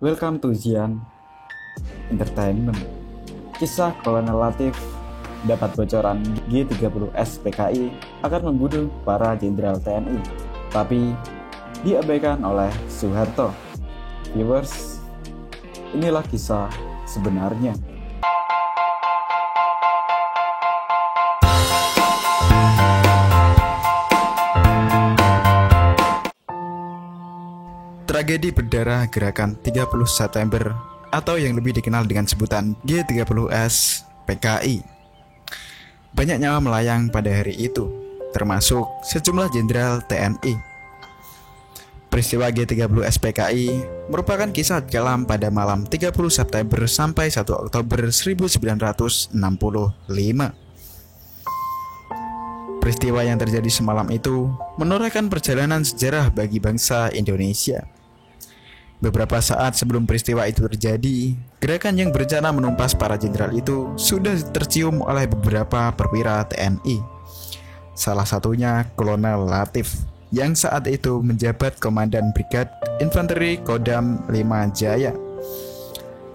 Welcome to Zian Entertainment. Kisah Kolonel Latif dapat bocoran G30S PKI akan membunuh para jenderal TNI, tapi diabaikan oleh Soeharto. Viewers, inilah kisah sebenarnya. Tragedi berdarah Gerakan 30 September atau yang lebih dikenal dengan sebutan G30S PKI. Banyak nyawa melayang pada hari itu, termasuk sejumlah jenderal TNI. Peristiwa G30S PKI merupakan kisah kelam pada malam 30 September sampai 1 Oktober 1965. Peristiwa yang terjadi semalam itu menorehkan perjalanan sejarah bagi bangsa Indonesia. Beberapa saat sebelum peristiwa itu terjadi, gerakan yang berencana menumpas para jenderal itu sudah tercium oleh beberapa perwira TNI. Salah satunya Kolonel Latif, yang saat itu menjabat Komandan Brigad Infanteri Kodam 5 Jaya.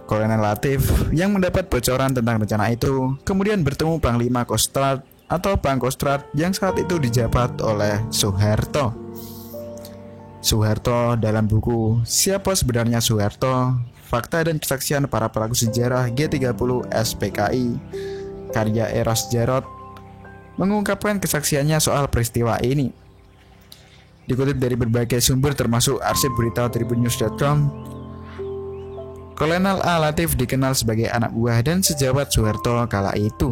Kolonel Latif yang mendapat bocoran tentang rencana itu kemudian bertemu Panglima Kostrad atau Pangkostrat yang saat itu dijabat oleh Soeharto. Soeharto dalam buku Siapa Sebenarnya Soeharto, Fakta dan Kesaksian Para Pelaku Sejarah G30S PKI karya Eros Jarot mengungkapkan kesaksiannya soal peristiwa ini. Dikutip dari berbagai sumber termasuk arsip berita tribunnews.com, Kolonel A. Latif dikenal sebagai anak buah dan sejawat Soeharto kala itu.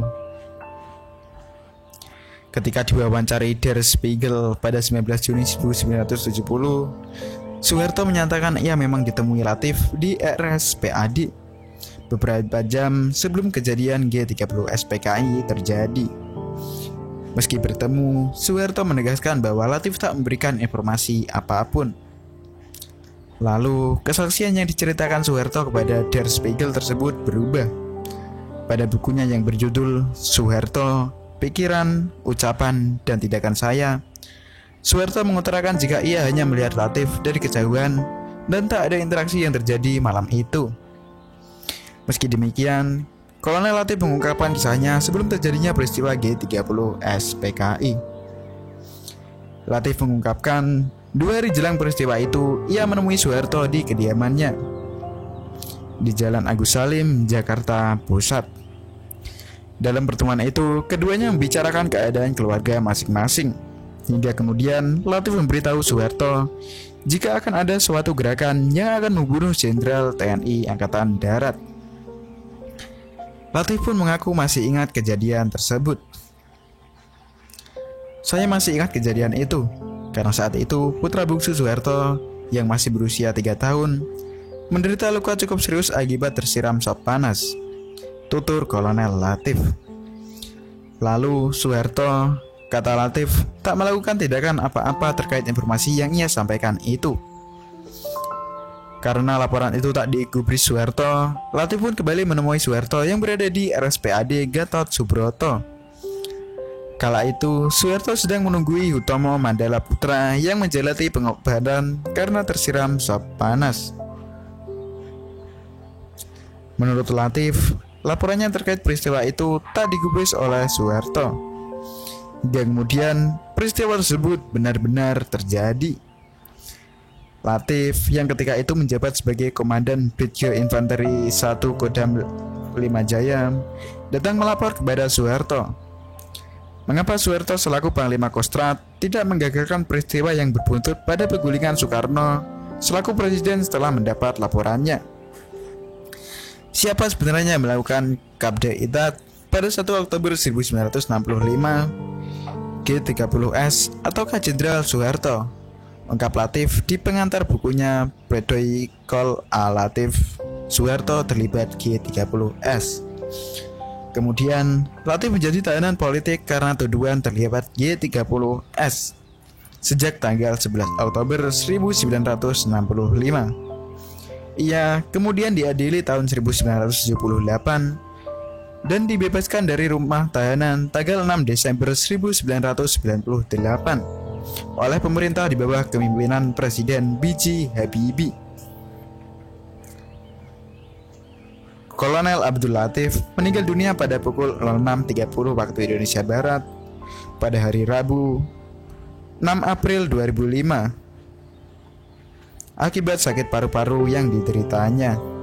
Ketika diwawancari Der Spiegel pada 19 Juni 1970, Soeharto menyatakan ia memang ditemui Latif di RSPAD beberapa jam sebelum kejadian G30S PKI terjadi. Meski bertemu, Soeharto menegaskan bahwa Latif tak memberikan informasi apapun. Lalu, kesaksian yang diceritakan Soeharto kepada Der Spiegel tersebut berubah. Pada bukunya yang berjudul Soeharto, Pikiran, Ucapan, dan Tindakan Saya, Soeharto mengutarakan jika ia hanya melihat Latif dari kejauhan dan tak ada interaksi yang terjadi malam itu. Meski demikian, Kolonel Latif mengungkapkan kisahnya sebelum terjadinya peristiwa G30S PKI. Latif mengungkapkan, 2 hari jelang peristiwa itu, ia menemui Soeharto di kediamannya di Jalan Agus Salim, Jakarta Pusat. Dalam pertemuan itu, keduanya membicarakan keadaan keluarga masing-masing. Hingga kemudian, Latif memberitahu Soeharto jika akan ada suatu gerakan yang akan membunuh Jenderal TNI Angkatan Darat. Latif pun mengaku masih ingat kejadian tersebut. Saya masih ingat kejadian itu, karena saat itu putra bungsu Soeharto yang masih berusia 3 tahun menderita luka cukup serius akibat tersiram sop panas, tutur Kolonel Latif. Lalu Soeharto, kata Latif, tak melakukan tindakan apa-apa terkait informasi yang ia sampaikan itu. Karena laporan itu tak digubris Soeharto, Latif pun kembali menemui Soeharto yang berada di RSPAD Gatot Subroto. Kala itu, Soeharto sedang menunggui Hutomo Mandala Putra yang menjalani pengobatan karena tersiram sop panas. Menurut Latif, laporannya terkait peristiwa itu tak digubris oleh Soeharto. Hingga kemudian peristiwa tersebut benar-benar terjadi. Latif yang ketika itu menjabat sebagai Komandan Brigade Infanteri 1 Kodam 5 Jaya datang melapor kepada Soeharto. Mengapa Soeharto selaku Panglima Kostrad tidak menggagalkan peristiwa yang berbuntut pada penggulingan Soekarno selaku Presiden setelah mendapat laporannya? Siapa sebenarnya melakukan Kabde Itat pada 1 Oktober 1965? G30S ataukah Jenderal Soeharto? Ungkap Latif di pengantar bukunya Pledoi Kol A. Latif, Soeharto terlibat G30S. Kemudian, Latif menjadi tahanan politik karena tuduhan terlibat G30S sejak tanggal 11 Oktober 1965. Ia kemudian diadili tahun 1978 dan dibebaskan dari rumah tahanan tanggal 6 Desember 1998 oleh pemerintah di bawah kepemimpinan Presiden B.J. Habibie. Kolonel Abdul Latif meninggal dunia pada pukul 06.30 waktu Indonesia Barat pada hari Rabu 6 April 2005 akibat sakit paru-paru yang dideritanya.